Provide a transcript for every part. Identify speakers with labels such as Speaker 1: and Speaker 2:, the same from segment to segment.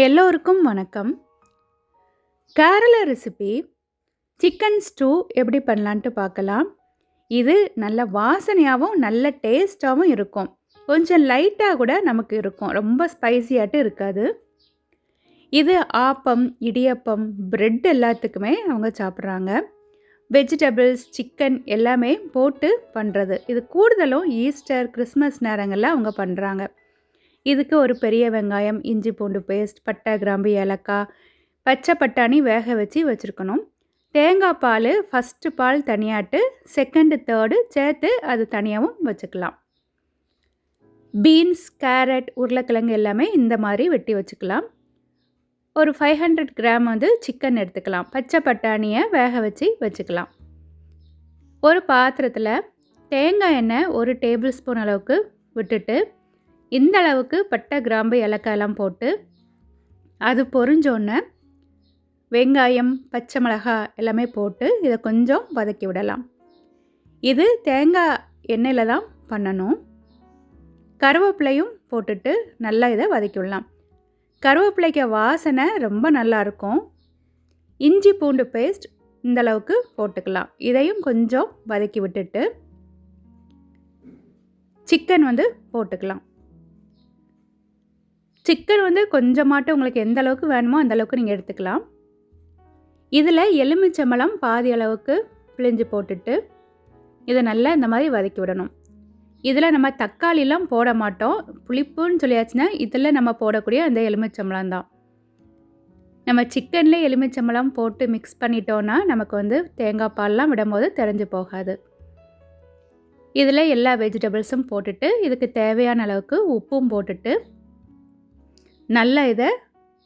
Speaker 1: எல்லோருக்கும் வணக்கம். Kerala recipe chicken ஸ்டூ எப்படி பண்ணலான்ட்டு பார்க்கலாம். இது நல்ல வாசனையாகவும் நல்ல டேஸ்ட்டாகவும் இருக்கும். கொஞ்சம் லைட்டாக கூட நமக்கு இருக்கும், ரொம்ப ஸ்பைசியாட்டு இருக்காது. இது ஆப்பம், இடியப்பம், பிரெட் எல்லாத்துக்குமே அவங்க சாப்பிட்றாங்க. வெஜிடபிள்ஸ், சிக்கன் எல்லாமே போட்டு பண்ணுறது. இது கூடுதலும் ஈஸ்டர், கிறிஸ்மஸ் நேரங்களில் அவங்க பண்ணுறாங்க. இதுக்கு ஒரு பெரிய வெங்காயம், இஞ்சி பூண்டு பேஸ்ட், பட்டை, கிராம்பு, ஏலக்காய், பச்சை பட்டாணி வேக வச்சு வச்சுருக்கணும். தேங்காய் பால், ஃபஸ்ட்டு பால் தனியாட்டு, செகண்டு, தேர்டு சேர்த்து அது தனியாகவும் வச்சுக்கலாம். பீன்ஸ், கேரட், உருளைக்கிழங்கு எல்லாமே இந்த மாதிரி வெட்டி வச்சுக்கலாம். ஒரு 500 கிராம் சிக்கன் எடுத்துக்கலாம். பச்சை பட்டாணியை வேக வச்சு வச்சுக்கலாம். ஒரு பாத்திரத்தில் தேங்காய் எண்ணெய் 1 டேபிள் ஸ்பூன் அளவுக்கு விட்டுட்டு, இந்த அளவுக்கு பட்டை, கிராம்பு, ஏலக்காயெல்லாம் போட்டு அது பொரிஞ்சோன்னே வெங்காயம், பச்சை மிளகாய் எல்லாமே போட்டு இதை கொஞ்சம் வதக்கி விடலாம். இது தேங்காய் எண்ணெயில் தான் பண்ணணும். கருவேப்பிலையும் போட்டுட்டு நல்லா இதை வதக்கி விடலாம். கருவேப்பிலைக்கு வாசனை ரொம்ப நல்லாயிருக்கும். இஞ்சி பூண்டு பேஸ்ட் இந்தளவுக்கு போட்டுக்கலாம். இதையும் கொஞ்சம் வதக்கி விட்டுட்டு சிக்கன் போட்டுக்கலாம். சிக்கன் கொஞ்சமாட்டு உங்களுக்கு எந்த அளவுக்கு வேணுமோ அந்த அளவுக்கு நீங்கள் எடுத்துக்கலாம். இதில் எலுமிச்சம்பழம் பாதி அளவுக்கு பிழிஞ்சு போட்டுட்டு இதை நல்லா இந்த மாதிரி வதக்கி விடணும். இதில் நம்ம தக்காளிலாம் போட மாட்டோம். புளிப்புன்னு சொல்லியாச்சுன்னா இதில் நம்ம போடக்கூடிய அந்த எலுமிச்சம்பழம் தான். நம்ம சிக்கனில் எலுமிச்சம்பழம் போட்டு மிக்ஸ் பண்ணிட்டோன்னா நமக்கு தேங்காய் பால்லாம் விடும்போது தெரிஞ்சு போகாது. இதில் எல்லா வெஜிடபிள்ஸும் போட்டுட்டு இதுக்கு தேவையான அளவுக்கு உப்பும் போட்டுட்டு நல்லா இதை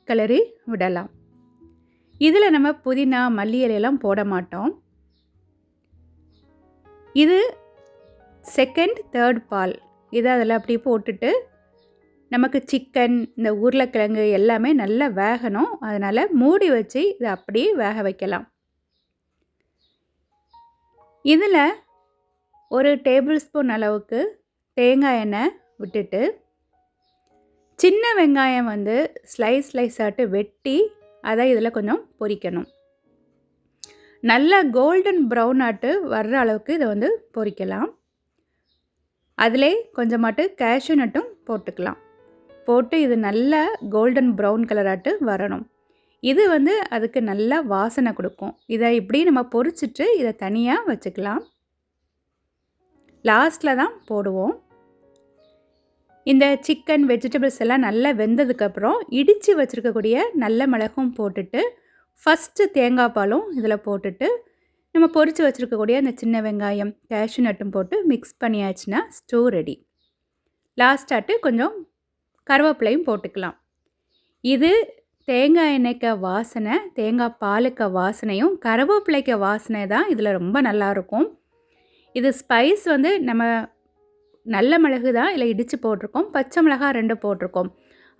Speaker 1: கிளறி விடலாம். இதில் நம்ம புதினா, மல்லி இலையெல்லாம் போட மாட்டோம். இது செகண்ட், தேர்ட் பால் இதை அதில் அப்படி போட்டுட்டு நமக்கு சிக்கன், இந்த உருளைக்கிழங்கு எல்லாமே நல்லா வேகணும். அதனால் மூடி வச்சு இதை அப்படியே வேக வைக்கலாம். இதில் 1 டேபிள் ஸ்பூன் அளவுக்கு தேங்காய் எண்ணெய் விட்டுட்டு சின்ன வெங்காயம் ஸ்லைஸாட்டு வெட்டி அதை இதில் கொஞ்சம் பொரிக்கணும். நல்லா கோல்டன் ப்ரௌன் ஆட்டு வர்ற அளவுக்கு இதை பொரிக்கலாம். அதிலே கொஞ்சமாட்டு கேஷ்யூ நட்டும் போட்டுக்கலாம். போட்டு இது நல்லா கோல்டன் ப்ரௌன் கலராட்டு வரணும். இது அதுக்கு நல்லா வாசனை கொடுக்கும். இதை இப்படி நம்ம பொரிச்சிட்டு இதை தனியாக வச்சுக்கலாம். லாஸ்ட்டில் தான் போடுவோம். இந்த சிக்கன், வெஜிடபிள்ஸ் எல்லாம் நல்லா வெந்ததுக்கப்புறம் இடித்து வச்சுருக்கக்கூடிய நல்ல மிளகும் போட்டுட்டு ஃபஸ்ட்டு தேங்காய் பாலும் இதில் போட்டுட்டு நம்ம பொரித்து வச்சுருக்கக்கூடிய அந்த சின்ன வெங்காயம், கேஷ்யூ நட்டும் போட்டு மிக்ஸ் பண்ணியாச்சுன்னா ஸ்டூ ரெடி. லாஸ்ட்டாட்டு கொஞ்சம் கருவேப்பிலையும் போட்டுக்கலாம். இது தேங்காய் எண்ணெய்க்கு வாசனை, தேங்காய் பாலுக்கு வாசனையும் கருவேப்பிலைக்கு வாசனை தான் இதில் ரொம்ப நல்லாயிருக்கும். இது ஸ்பைஸ் நம்ம நல்ல மிளகு தான் இல்லை இடித்து போட்டிருக்கோம். பச்சை மிளகாய் 2 போட்டிருக்கோம்.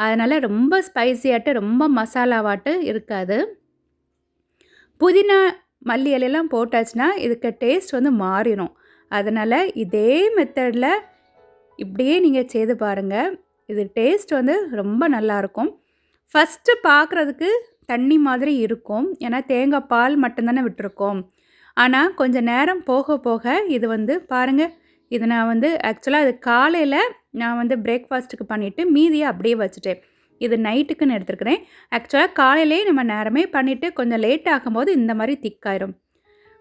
Speaker 1: அதனால் ரொம்ப ஸ்பைசியாட்டு ரொம்ப மசாலாவாட்டு இருக்காது. புதினா, மல்லி இலையெல்லாம் போட்டாச்சுன்னா இதுக்கு டேஸ்ட் மாறிடும். அதனால் இதே மெத்தடில் இப்படியே நீங்கள் செய்து பாருங்கள். இது டேஸ்ட் ரொம்ப நல்லாயிருக்கும். ஃபஸ்ட்டு பார்க்குறதுக்கு தண்ணி மாதிரி இருக்கும். ஏன்னா தேங்காய் பால் மட்டும்தானே விட்டுருக்கோம். ஆனால் கொஞ்சம் நேரம் போக போக இது பாருங்கள். இது நான் ஆக்சுவலாக இது காலையில் நான் பிரேக்ஃபாஸ்ட்டுக்கு பண்ணிவிட்டு மீதியை அப்படியே வச்சுட்டேன். இது நைட்டுக்குன்னு எடுத்துருக்கிறேன். ஆக்சுவலாக காலையிலே நம்ம நேரமே பண்ணிவிட்டு கொஞ்சம் லேட் ஆகும்போது இந்த மாதிரி திக்காயிரும்.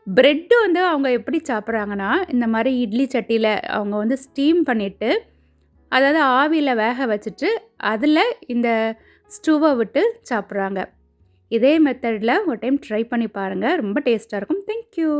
Speaker 1: ப்ரெட்டு அவங்க எப்படி சாப்பிட்றாங்கன்னா இந்த மாதிரி இட்லி சட்டியில் அவங்க ஸ்டீம் பண்ணிவிட்டு அதாவது ஆவியில் வேக வச்சுட்டு அதில் இந்த ஸ்டூவை விட்டு சாப்பிட்றாங்க. இதே மெத்தடில் ஒரு டைம் ட்ரை பண்ணி பாருங்கள். ரொம்ப டேஸ்ட்டாக இருக்கும். தேங்க்யூ.